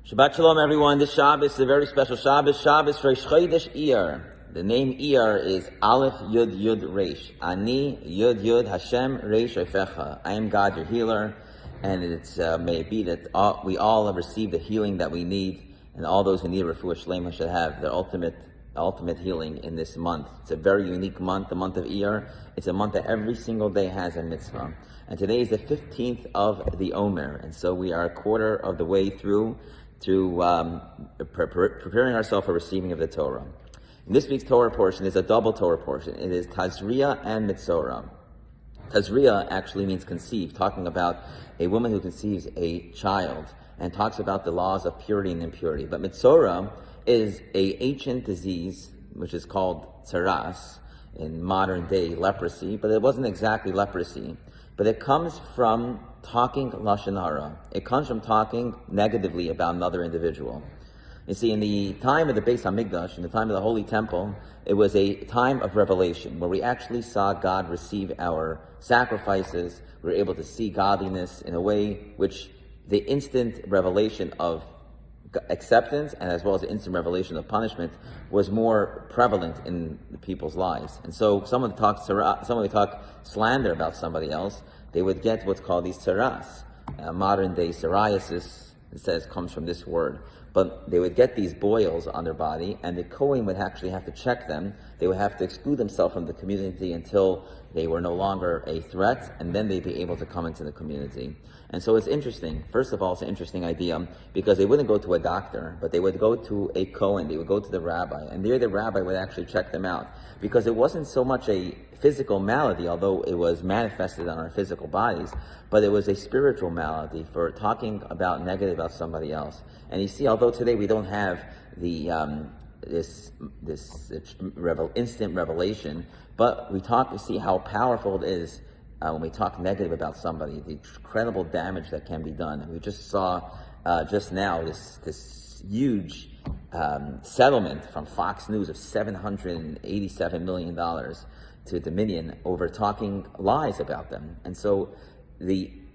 Shabbat Shalom, everyone. This Shabbos is a very special Shabbos. Shabbos Reish Chodesh Iyar. The name Iyar is Aleph Yud Yud Reish. Ani Yud Yud Hashem Reish Ofecha. I am God, your healer, and may it be that we all have received the healing that we need, and all those who need refuah shlema should have their ultimate healing in this month. It's a very unique month, the month of Iyar. It's a month that every single day has a mitzvah. And today is the 15th of the Omer, and so we are a quarter of the way through to preparing ourselves for receiving of the Torah. And this week's Torah portion is a double Torah portion. It is Tazria and Metzorah. Tazria actually means conceive, talking about a woman who conceives a child, and talks about the laws of purity and impurity. But Metzorah is an ancient disease, which is called tsaras, in modern day leprosy, but it wasn't exactly leprosy. But it comes from talking lashon hara. It comes from talking negatively about another individual. You see, in the time of the Beis Hamikdash, in the time of the Holy Temple, it was a time of revelation where we actually saw God receive our sacrifices. We were able to see godliness in a way which the instant revelation of acceptance and as well as the instant revelation of punishment was more prevalent in the people's lives. And so someone would talk slander about somebody else, they would get what's called these tsaras. Modern day psoriasis, it says, comes from this word. But they would get these boils on their body, and the Kohen would actually have to check them. They would have to exclude themselves from the community until they were no longer a threat, and then they'd be able to come into the community. And so it's interesting. First of all, it's an interesting idea, because they wouldn't go to a doctor, but they would go to a Kohen, they would go to the rabbi, and there the rabbi would actually check them out. Because it wasn't so much a physical malady, although it was manifested on our physical bodies, but it was a spiritual malady for talking about negative about somebody else. And you see, although today we don't have the instant revelation, but we see how powerful it is when we talk negative about somebody, the incredible damage that can be done. And we just saw just now this huge settlement from Fox News of $787 million to Dominion over talking lies about them. And so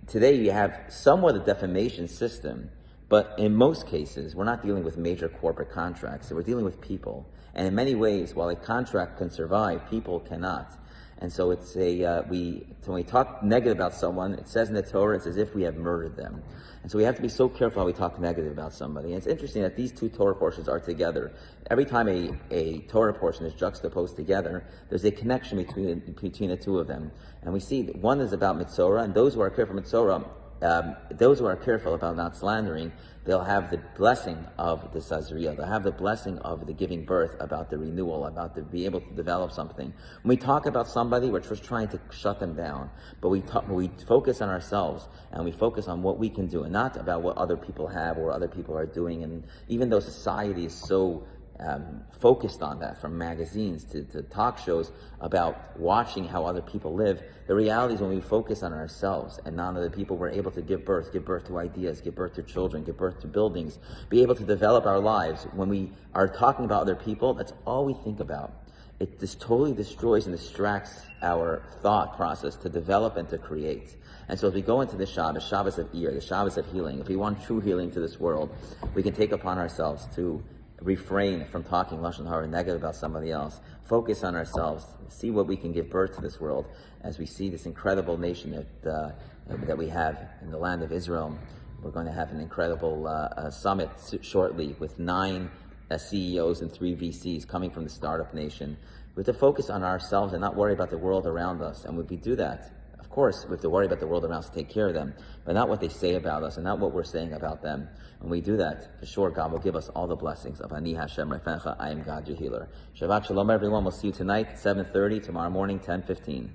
today you have somewhat a defamation system, but in most cases, we're not dealing with major corporate contracts. So we're dealing with people. And in many ways, while a contract can survive, people cannot. And so it's when we talk negative about someone, it says in the Torah, it's as if we have murdered them. And so we have to be so careful how we talk negative about somebody. And it's interesting that these two Torah portions are together. Every time a Torah portion is juxtaposed together, there's a connection between the two of them. And we see that one is about Metzorah, and those who are careful Metzorah, those who are careful about not slandering, they'll have the blessing of the Tazria. They'll have the blessing of the giving birth, about the renewal, about to be able to develop something. When we talk about somebody, we're just trying to shut them down. But we focus on ourselves, and we focus on what we can do, and not about what other people have or what other people are doing. And even though society is so focused on that, from magazines to talk shows about watching how other people live, the reality is when we focus on ourselves and not on other people, we're able to give birth to ideas, give birth to children, give birth to buildings, be able to develop our lives. When we are talking about other people, that's all we think about. It just totally destroys and distracts our thought process to develop and to create. And so as we go into the Shabbos of Iyar, the Shabbos of healing, if we want true healing to this world, we can take upon ourselves to refrain from talking lashon hara negative about somebody else, focus on ourselves, see what we can give birth to this world as we see this incredible nation that we have in the land of Israel. We're going to have an incredible summit shortly with 9 CEOs and 3 VCs coming from the startup nation. We have to focus on ourselves and not worry about the world around us. And when we do that, of course, we have to worry about the world around us to take care of them, but not what they say about us and not what we're saying about them. When we do that, for sure, God will give us all the blessings of Ani Hashem Refecha, I am God, your healer. Shabbat Shalom, everyone. We'll see you tonight at 7:30, tomorrow morning, 10:15.